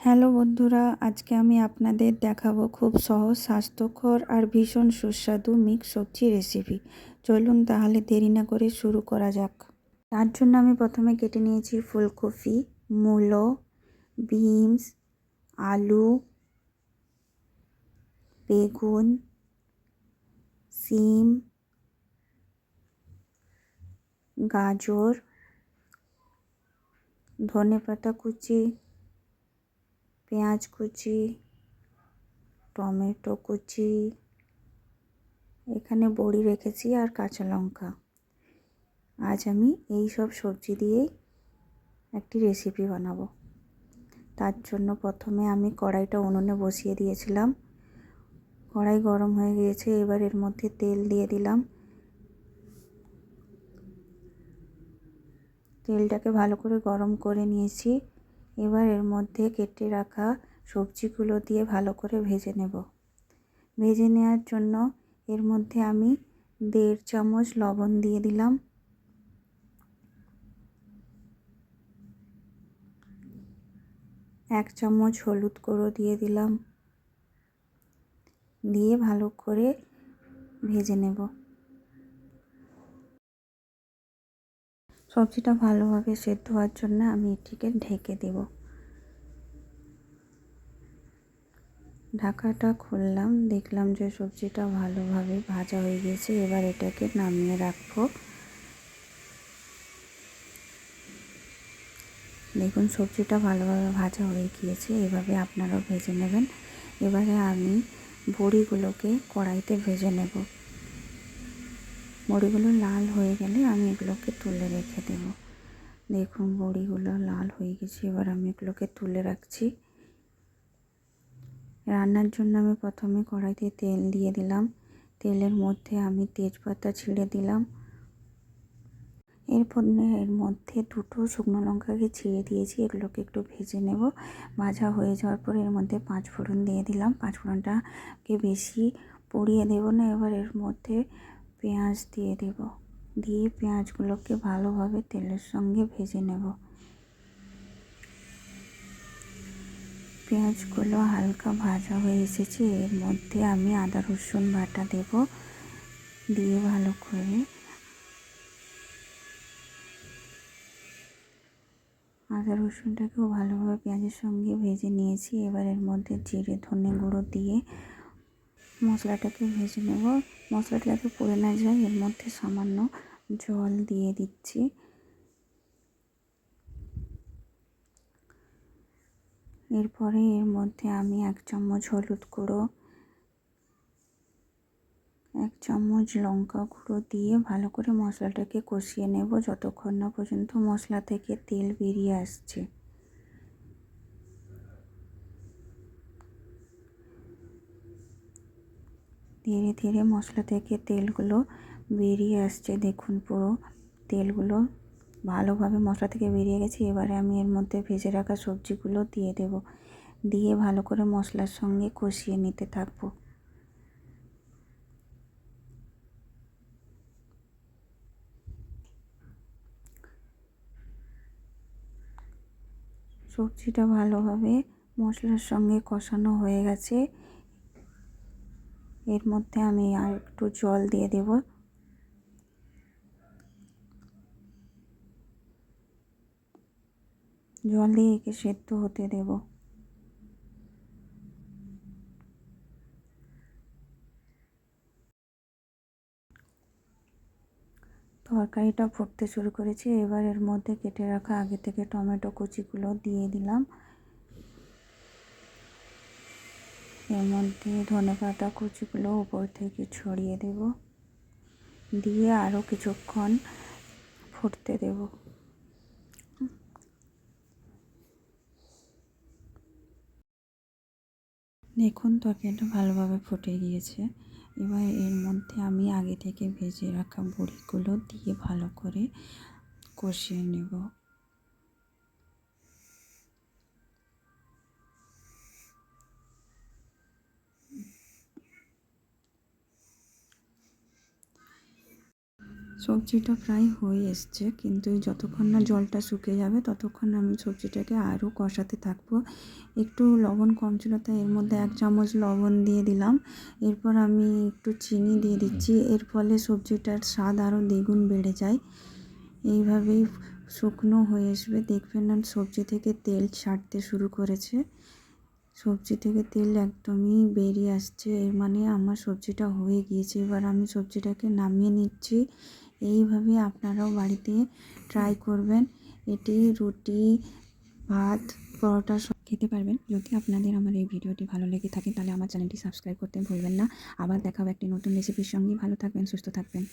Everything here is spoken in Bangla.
হ্যালো বন্ধুরা, আজকে আমি আপনাদের দেখাবো খুব সহজ, স্বাস্থ্যকর আর ভীষণ সুস্বাদু মিক্স সবজি রেসিপি। চলুন তাহলে দেরি না করে শুরু করা যাক। তার জন্য আমি প্রথমে কেটে নিয়েছি ফুলকপি, মূলো, বিনস, আলু, বেগুন, সিম, গাজর, ধনেপাতা কুচি, পেঁয়াজ কুচি, টমেটো কুচি, এখানে বড়ি রেখেছি আর কাঁচা লঙ্কা। আজ আমি এই সব সবজি দিয়েই একটি রেসিপি বানাবো। তার জন্য প্রথমে আমি কড়াইটা উনুনে বসিয়ে দিয়েছিলাম। কড়াই গরম হয়ে গিয়েছে, এবার এর মধ্যে তেল দিয়ে দিলাম। তেলটাকে ভালো করে গরম করে নিয়েছি। এবার এর মধ্যে কেটে রাখা সবজিগুলো দিয়ে ভালো করে ভেজে নেব। ভেজে নেওয়ার জন্য এর মধ্যে আমি 1.5 চামচ লবণ দিয়ে দিলাম। 1 চামচ হলুদ গুঁড়ো দিয়ে দিলাম, দিয়ে ভালো করে ভেজে নেব। সবজিটা ভালোভাবে সেদ্ধ হওয়ার জন্য আমি এটিকে ঢেকে দেব। ঢাকাটা খুললাম, দেখলাম যে সবজিটা ভালোভাবে ভাজা হয়ে গেছে। এবার এটাকে নামিয়ে রাখবো। দেখুন সবজিটা ভালোভাবে ভাজা হয়ে গিয়েছে, এভাবে আপনারাও ভেজে নেবেন। এবারে আমি বড়িগুলোকে কড়াইতে ভেজে নেব। বড়িগুলো লাল হয়ে গেলে আমি এগুলোকে তুলে রেখে দেব। দেখুন বড়িগুলো লাল হয়ে গেছে, এবার আমি এগুলোকে তুলে রাখছি। রান্নার জন্য আমি প্রথমে কড়াইতে তেল দিয়ে দিলাম। তেলের মধ্যে আমি তেজপাতা ছিঁড়ে দিলাম। এর মধ্যে 2টো শুকনো লঙ্কাকে ছিঁড়ে দিয়েছি, এগুলোকে একটু ভেজে নেব। ভাজা হয়ে যাওয়ার পর এর মধ্যে 5 ফোড়ন দিয়ে দিলাম। 5 ফোড়নটাকে বেশি পুড়িয়ে দেব না। এবার এর মধ্যে পেঁয়াজ দিয়ে দেব, দিয়ে পেঁয়াজগুলোকে ভালোভাবে তেলের সঙ্গে ভেজে নেব। পেঁয়াজগুলো হালকা ভাজা হয়ে এসেছে, এর মধ্যে আমি আদা রসুন বাটা দেব, দিয়ে ভালো করে আদা রসুনটাকেও ভালোভাবে পেঁয়াজের সঙ্গে ভেজে নিয়েছি। এবার এর মধ্যে জিরে ধনে গুঁড়ো দিয়ে মশলাটাকে ভেজে নেব। মশলাটা যাতে পুড়ে না যায় এর মধ্যে সামান্য জল দিয়ে দিচ্ছি। এরপরে এর মধ্যে আমি 1 চামচ হলুদ গুঁড়ো, 1 চামচ লঙ্কা গুঁড়ো দিয়ে ভালো করে মশলাটাকে কষিয়ে নেব যতক্ষণ না পর্যন্ত মশলা থেকে তেল বেরিয়ে আসছে। ধীরে ধীরে মশলা থেকে তেলগুলো বেরিয়ে আসছে। দেখুন পুরো তেলগুলো ভালোভাবে মশলা থেকে বেরিয়ে গেছে। এবারে আমি এর মধ্যে ভেজে রাখা সবজিগুলো দিয়ে দেব, দিয়ে ভালো করে মশলার সঙ্গে কষিয়ে নিতে থাকবো। সবজিটা ভালোভাবে মশলার সঙ্গে কষানো হয়ে গেছে। এর মধ্যে আমি আর একটু জল দিয়ে দেব। জল দিয়ে একে সেদ্ধ হতে দেব। তরকারিটা ফুটতে শুরু করেছে। এবার এর মধ্যে কেটে রাখা আগে থেকে টমেটো কুচিগুলো দিয়ে দিলাম। এর মধ্যে ধনেপাতা কুচিগুলো উপর থেকে ছড়িয়ে দেব, দিয়ে আরও কিছুক্ষণ ফুটতে দেব। দেখুন তরকারিটা ভালোভাবে ফুটে গিয়েছে। এবার এর মধ্যে আমি আগে থেকে ভেজে রাখা বড়িগুলো দিয়ে ভালো করে কষিয়ে নেব। সবজিটা প্রায় হয়ে এসছে, কিন্তু যতক্ষণ না জলটা শুকিয়ে যাবে ততক্ষণ আমি সবজিটাকে আরও কষাতে থাকবো। একটু লবণ কম ছিল তাই এর মধ্যে 1 চামচ লবণ দিয়ে দিলাম। এরপর আমি একটু চিনি দিয়ে দিচ্ছি, এর ফলে সবজিটার স্বাদ আরও দ্বিগুণ বেড়ে যায়। এইভাবেই শুকনো হয়ে আসবে, দেখবেন না সবজি থেকে তেল ছাড়তে শুরু করেছে। সবজি থেকে তেল একদমই বেরিয়ে আসছে, এর মানে আমার সবজিটা হয়ে গিয়েছে। এবার আমি সবজিটাকে নামিয়ে নিচ্ছি। এইভাবে আপনারাও বাড়িতে ট্রাই করবেন। এটি রুটি, ভাত, পরোটা সব খেতে পারবেন। যদি আপনাদের আমার এই ভিডিওটি ভালো লেগে থাকে তাহলে আমার চ্যানেলটি সাবস্ক্রাইব করতে ভুলবেন না। আবার দেখা হবে একটি নতুন রেসিপির সঙ্গে। ভালো থাকবেন, সুস্থ থাকবেন।